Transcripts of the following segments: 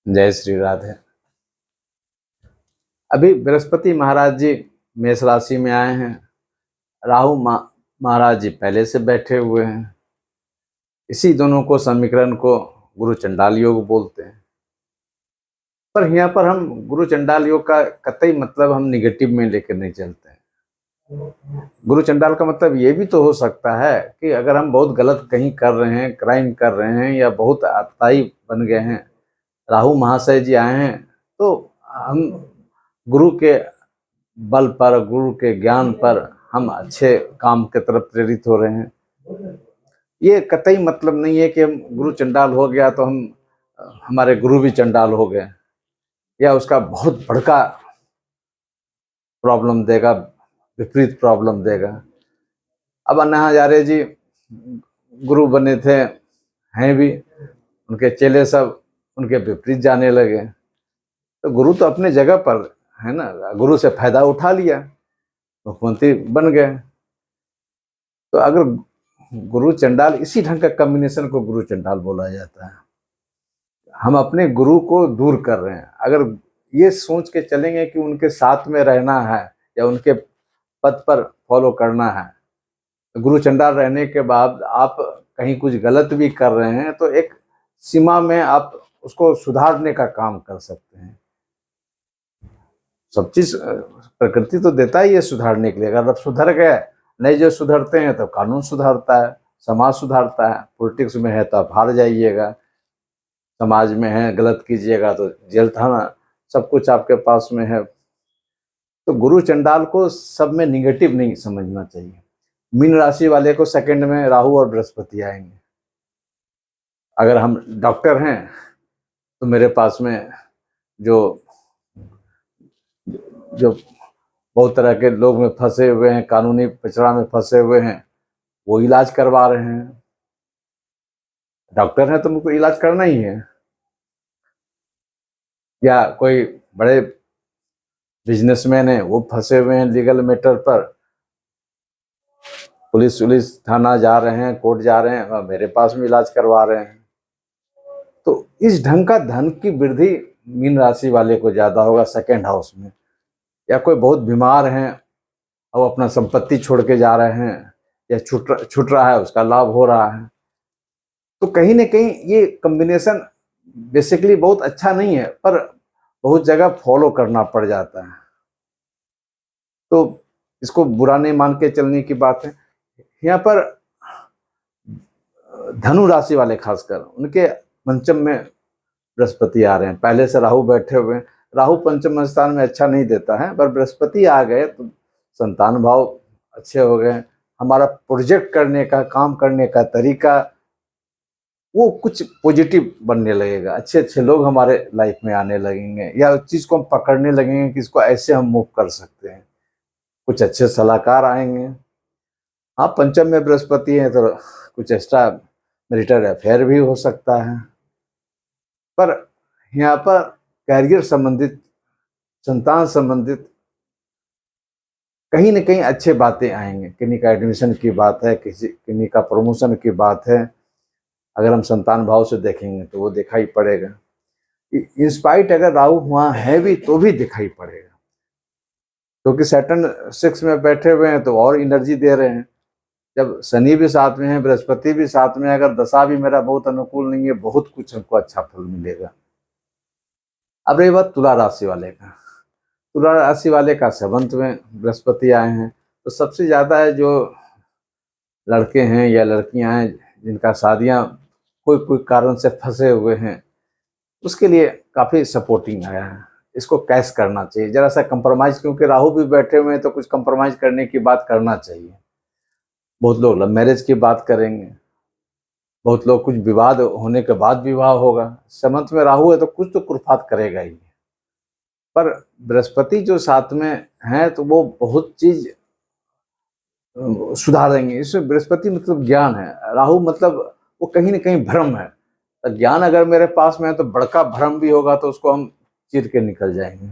जय श्री राधे। अभी बृहस्पति महाराज जी मेष राशि में आए हैं। राहु महाराज जी पहले से बैठे हुए हैं। इसी दोनों को समीकरण को गुरु चंडाल योग बोलते हैं। पर यहाँ पर हम गुरु चंडाल योग का कतई मतलब हम निगेटिव में लेकर नहीं चलते हैं। गुरु चंडाल का मतलब ये भी तो हो सकता है कि अगर हम बहुत गलत कहीं कर रहे हैं, क्राइम कर रहे हैं या बहुत आतताई बन गए हैं, राहु महाशय जी आए हैं, तो हम गुरु के बल पर, गुरु के ज्ञान पर हम अच्छे काम की तरफ प्रेरित हो रहे हैं। ये कतई मतलब नहीं है कि हम गुरु चंडाल हो गया तो हम हमारे गुरु भी चंडाल हो गए, या उसका बहुत बड़का प्रॉब्लम देगा, विपरीत प्रॉब्लम देगा। अब अन्ना हजारे जी गुरु बने थे, हैं भी, उनके चेले सब उनके विपरीत जाने लगे। तो गुरु तो अपने जगह पर है ना, गुरु से फायदा उठा लिया, मुख्यमंत्री बन गए। तो अगर गुरु चंडाल, इसी ढंग का कॉम्बिनेशन को गुरु चंडाल बोला जाता है। हम अपने गुरु को दूर कर रहे हैं। अगर ये सोच के चलेंगे कि उनके साथ में रहना है या उनके पद पर फॉलो करना है, गुरु चंडाल रहने के बाद आप कहीं कुछ गलत भी कर रहे हैं तो एक सीमा में आप उसको सुधारने का काम कर सकते हैं। सब चीज प्रकृति तो देता ही है सुधारने के लिए। अगर आप सुधर गए, नहीं जो सुधरते हैं तो कानून सुधारता है, समाज सुधारता है। पॉलिटिक्स में है तो आप हार जाइएगा, समाज में है गलत कीजिएगा तो जेल थाना, सब कुछ आपके पास में है। तो गुरु चंडाल को सब में निगेटिव नहीं समझना चाहिए। मीन राशि वाले को सेकंड में राहु और बृहस्पति आएंगे। अगर हम डॉक्टर हैं तो मेरे पास में जो जो बहुत तरह के लोग में फंसे हुए हैं, कानूनी पचड़ा में फंसे हुए हैं, वो इलाज करवा रहे हैं। डॉक्टर हैं तो मुझको इलाज करना ही है। या कोई बड़े बिजनेसमैन है, वो फंसे हुए हैं लीगल मैटर पर, पुलिस थाना जा रहे हैं, कोर्ट जा रहे हैं, मेरे पास में इलाज करवा रहे हैं। तो इस ढंग का धन की वृद्धि मीन राशि वाले को ज्यादा होगा सेकेंड हाउस में। या कोई बहुत बीमार हैं और अपना संपत्ति छोड़ के जा रहे हैं, या छूट रहा है, उसका लाभ हो रहा है। तो कहीं ना कहीं ये कॉम्बिनेशन बेसिकली बहुत अच्छा नहीं है, पर बहुत जगह फॉलो करना पड़ जाता है। तो इसको बुरा नहीं मान के चलने की बात है। यहाँ पर धनु राशि वाले खासकर, उनके पंचम में बृहस्पति आ रहे हैं। पहले से राहु बैठे हुए हैं। राहु पंचम स्थान में अच्छा नहीं देता है, पर बृहस्पति आ गए तो संतान भाव अच्छे हो गए। हमारा प्रोजेक्ट करने का, काम करने का तरीका वो कुछ पॉजिटिव बनने लगेगा। अच्छे अच्छे लोग हमारे लाइफ में आने लगेंगे, या उस चीज़ को हम पकड़ने लगेंगे कि इसको ऐसे हम मूव कर सकते हैं। कुछ अच्छे सलाहकार आएंगे। हाँ, पंचम में बृहस्पति है तो कुछ एक्स्ट्रा मैरिटल अफेयर भी हो सकता है। पर यहाँ पर कैरियर संबंधित, संतान संबंधित कहीं न कहीं अच्छे बातें आएंगे। किन्हीं का एडमिशन की बात है, किन्हीं का प्रमोशन की बात है। अगर हम संतान भाव से देखेंगे तो वो दिखाई पड़ेगा। इंस्पाइट अगर राहु वहाँ है भी तो भी दिखाई पड़ेगा, क्योंकि सैटर्न 6 में बैठे हुए हैं तो और एनर्जी दे रहे हैं। जब शनि भी साथ में है, बृहस्पति भी साथ में, अगर दशा भी मेरा बहुत अनुकूल नहीं है, बहुत कुछ हमको अच्छा फल मिलेगा। अब रही बात तुला राशि वाले का। तुला राशि वाले का 7th में बृहस्पति आए हैं। तो सबसे ज़्यादा है जो लड़के हैं या लड़कियां हैं जिनका शादियां कोई कारण से फंसे हुए हैं, उसके लिए काफ़ी सपोर्टिंग आया है। इसको कैश करना चाहिए, जरा सा कंप्रोमाइज़, क्योंकि राहु भी बैठे हुए हैं तो कुछ कंप्रोमाइज़ करने की बात करना चाहिए। बहुत लोग लव मैरिज की बात करेंगे, बहुत लोग कुछ विवाद होने के बाद विवाह होगा। 7th में राहु है तो कुछ तो कुरफात करेगा ही। पर बृहस्पति जो साथ में है तो वो बहुत चीज सुधारेंगे। इसमें बृहस्पति मतलब ज्ञान है, राहु मतलब वो कहीं ना कहीं भ्रम है। तो ज्ञान अगर मेरे पास में है तो बड़का भ्रम भी होगा तो उसको हम चीर के निकल जाएंगे।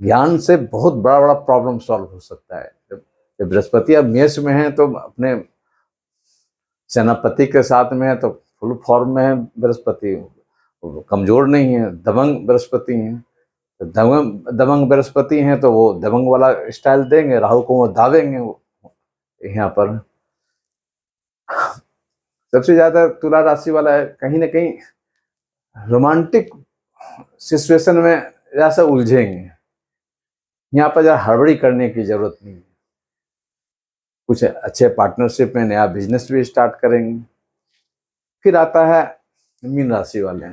ज्ञान से बहुत बड़ा बड़ा प्रॉब्लम सॉल्व हो सकता है। जब बृहस्पति अब मेष में है तो अपने सेनापति के साथ में है तो फुल फॉर्म में है बृहस्पति, वो कमजोर नहीं है, दबंग बृहस्पति हैं। तो दबंग दबंग बृहस्पति हैं तो वो दबंग वाला स्टाइल देंगे, राहु को वो दावेंगे वो यहाँ पर। सबसे ज्यादा तुला राशि वाला है, कहीं ना कहीं रोमांटिक सिचुएशन में ऐसा उलझेंगे। यहाँ पर जरा हड़बड़ी करने की जरूरत नहीं है। कुछ अच्छे पार्टनरशिप में नया बिजनेस भी स्टार्ट करेंगे। फिर आता है मीन राशि वाले।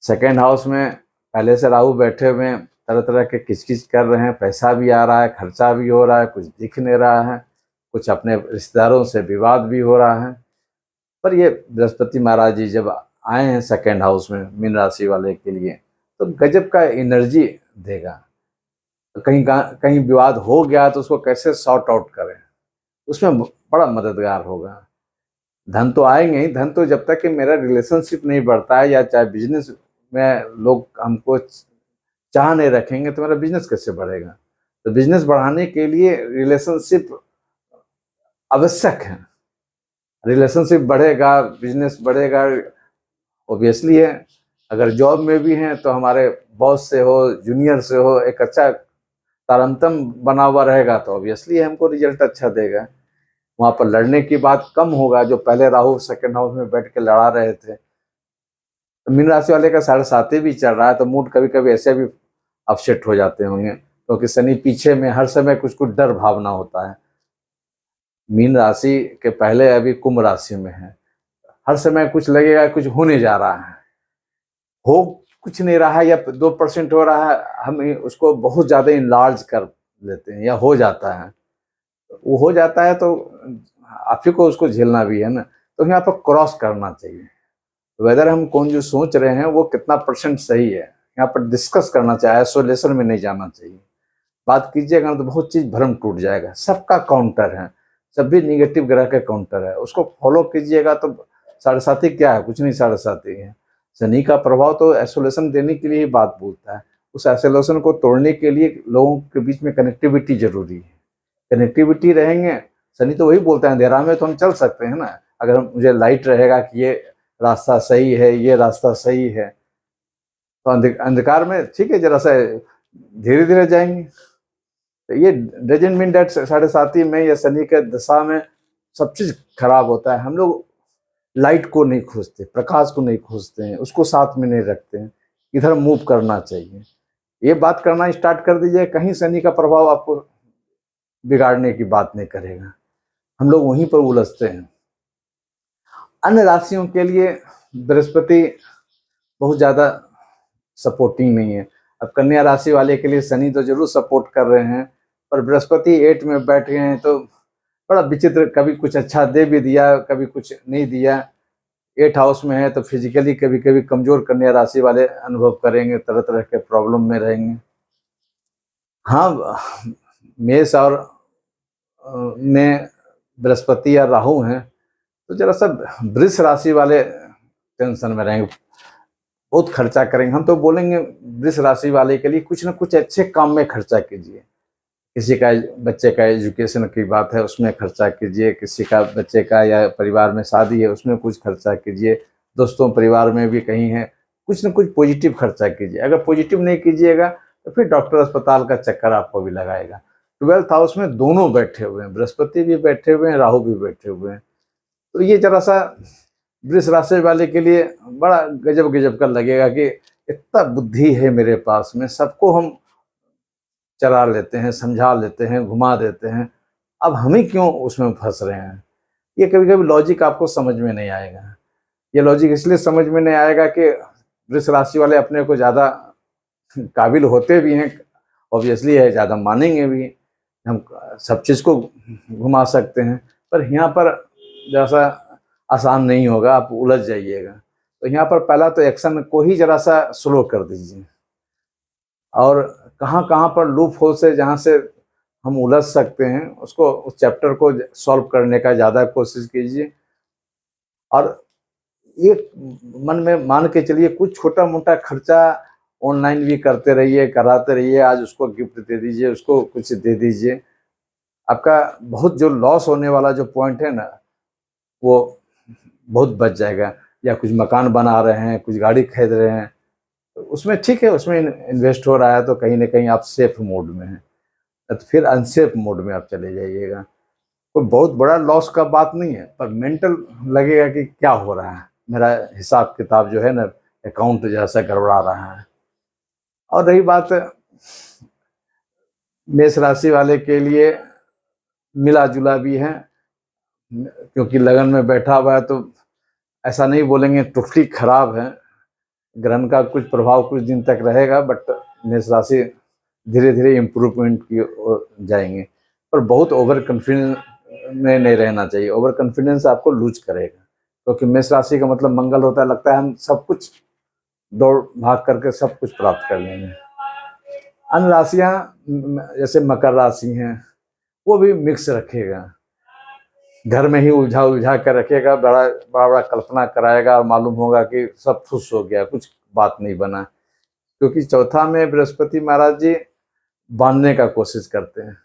सेकेंड हाउस में पहले से राहु बैठे हुए हैं, तरह तरह के किचकिच कर रहे हैं, पैसा भी आ रहा है, खर्चा भी हो रहा है, कुछ दिख नहीं रहा है, कुछ अपने रिश्तेदारों से विवाद भी हो रहा है। पर ये बृहस्पति महाराज जी जब आए हैं सेकेंड हाउस में मीन राशि वाले के लिए, तो गजब का एनर्जी देगा। तो कहीं विवाद हो गया तो उसको कैसे सॉर्ट आउट करें, उसमें बड़ा मददगार होगा। धन तो आएंगे ही, धन तो जब तक कि मेरा रिलेशनशिप नहीं बढ़ता है या चाहे बिजनेस में लोग हमको चाह नहीं रखेंगे तो मेरा बिजनेस कैसे बढ़ेगा। तो बिजनेस बढ़ाने के लिए रिलेशनशिप आवश्यक है। रिलेशनशिप बढ़ेगा, बिजनेस बढ़ेगा, ऑब्वियसली है। अगर जॉब में भी हैं तो हमारे बॉस से हो, जूनियर से हो, एक अच्छा तारतम्य बना हुआ रहेगा तो ऑब्वियसली हमको रिजल्ट अच्छा देगा। वहाँ पर लड़ने की बात कम होगा। जो पहले राहु सेकंड हाउस में बैठ के लड़ा रहे थे, तो मीन राशि वाले का 7.5 भी चल रहा है तो मूड कभी कभी ऐसे भी अपसेट हो जाते होंगे, क्योंकि शनि पीछे में हर समय कुछ कुछ डर भावना होता है। मीन राशि के पहले अभी कुंभ राशि में है, हर समय कुछ लगेगा कुछ होने जा रहा है, हो कुछ नहीं रहा है या 2% हो रहा है, हम उसको बहुत ज़्यादा इनलार्ज कर लेते हैं या हो जाता है। वो हो जाता है तो आप ही को उसको झेलना भी है ना। तो यहाँ पर क्रॉस करना चाहिए, वेदर हम कौन जो सोच रहे हैं वो कितना % सही है, यहाँ पर डिस्कस करना चाहिए, आइसोलेशन में नहीं जाना चाहिए। बात कीजिएगा ना तो बहुत चीज भ्रम टूट जाएगा। सबका काउंटर है, सभी निगेटिव ग्रह का काउंटर है, उसको फॉलो कीजिएगा तो 7.5 क्या है, कुछ नहीं 7.5 है। शनि का प्रभाव तो आइसोलेशन देने के लिए ही बात बोलता है। उस आइसोलेशन को तोड़ने के लिए लोगों के बीच में कनेक्टिविटी जरूरी है। कनेक्टिविटी रहेंगे, शनि तो वही बोलता है अंधेरा में तो हम चल सकते हैं ना। अगर मुझे लाइट रहेगा कि ये रास्ता सही है, ये रास्ता सही है, तो अंधकार में ठीक है जरा सा धीरे धीरे जाएंगे। तो ये डजंट मीन दैट 7.5 में या शनि के दशा में सब चीज खराब होता है। हम लोग लाइट को नहीं खोजते, प्रकाश को नहीं खोजते हैं, उसको साथ में नहीं रखते हैं। इधर मूव करना चाहिए, ये बात करना स्टार्ट कर दीजिए, कहीं शनि का प्रभाव आपको बिगाड़ने की बात नहीं करेगा। हम लोग वहीं पर उलझते हैं। अन्य राशियों के लिए बृहस्पति बहुत ज़्यादा सपोर्टिंग नहीं है। अब कन्या राशि वाले के लिए शनि तो जरूर सपोर्ट कर रहे हैं, पर बृहस्पति 8 में बैठ गए हैं तो बड़ा विचित्र, कभी कुछ अच्छा दे भी दिया, कभी कुछ नहीं दिया। 8 हाउस में है तो फिजिकली कभी कभी कमजोर कन्या राशि वाले अनुभव करेंगे, तरह तरह के प्रॉब्लम में रहेंगे। हाँ, मेष और में बृहस्पति या राहु हैं तो जरा सा वृष राशि वाले टेंशन में रहेंगे, बहुत खर्चा करेंगे। हम तो बोलेंगे वृष राशि वाले के लिए कुछ ना कुछ अच्छे काम में खर्चा कीजिए। किसी का बच्चे का एजुकेशन की बात है उसमें खर्चा कीजिए, किसी का बच्चे का या परिवार में शादी है उसमें कुछ खर्चा कीजिए, दोस्तों परिवार में भी कहीं है, कुछ ना कुछ पॉजिटिव खर्चा कीजिए। अगर पॉजिटिव नहीं कीजिएगा तो फिर डॉक्टर अस्पताल का चक्कर आपको भी लगाएगा। 12th हाउस में दोनों बैठे हुए हैं, बृहस्पति भी बैठे हुए हैं, राहु भी बैठे हुए हैं। तो ये जरा सा वृष राशि वाले के लिए बड़ा गजब गजब का लगेगा कि इतना बुद्धि है मेरे पास में, सबको हम चला लेते हैं, समझा लेते हैं, घुमा देते हैं, अब हम ही क्यों उसमें फंस रहे हैं। ये कभी कभी लॉजिक आपको समझ में नहीं आएगा। ये लॉजिक इसलिए समझ में नहीं आएगा कि वृष राशि वाले अपने को ज़्यादा काबिल होते भी हैं, ऑब्वियसली है, ज़्यादा मानेंगे भी, हम सब चीज़ को घुमा सकते हैं। पर यहाँ पर जैसा आसान नहीं होगा, आप उलझ जाइएगा। तो यहाँ पर पहला तो एक्शन को ही जरा सा स्लो कर दीजिए, और कहाँ कहाँ पर लूप होल से जहाँ से हम उलझ सकते हैं उसको, उस चैप्टर को सॉल्व करने का ज़्यादा कोशिश कीजिए। और ये मन में मान के चलिए कुछ छोटा मोटा खर्चा ऑनलाइन भी करते रहिए, कराते रहिए, आज उसको गिफ्ट दे दीजिए, उसको कुछ दे दीजिए। आपका बहुत जो लॉस होने वाला जो पॉइंट है ना वो बहुत बच जाएगा। या कुछ मकान बना रहे हैं, कुछ गाड़ी खरीद रहे हैं, तो उसमें ठीक है, उसमें इन्वेस्ट हो रहा है तो कहीं ना कहीं आप सेफ मोड में हैं, तो फिर अनसेफ मोड में आप चले जाइएगा। कोई बहुत बड़ा लॉस का बात नहीं है, पर मेंटल लगेगा कि क्या हो रहा है, मेरा हिसाब किताब जो है ना, अकाउंट जैसा गड़बड़ा रहा है। और रही बात मेष राशि वाले के लिए, मिला जुला भी है, क्योंकि लगन में बैठा हुआ है, तो ऐसा नहीं बोलेंगे टोटली खराब है। ग्रहण का कुछ प्रभाव कुछ दिन तक रहेगा, बट मेष राशि धीरे धीरे इम्प्रूवमेंट की ओर जाएंगे। पर बहुत ओवर कॉन्फिडेंस में नहीं रहना चाहिए, ओवर कॉन्फिडेंस आपको लूज करेगा, क्योंकि मेष राशि का मतलब मंगल होता है, लगता है हम सब कुछ दौड़ भाग करके सब कुछ प्राप्त कर लेंगे। अन्य राशियाँ जैसे मकर राशि हैं, वो भी मिक्स रखेगा, घर में ही उलझा उलझा कर रखेगा, बड़ा बड़ा बड़ा कल्पना कराएगा और मालूम होगा कि सब खुश हो गया, कुछ बात नहीं बना। क्योंकि चौथा में बृहस्पति महाराज जी बांधने का कोशिश करते हैं,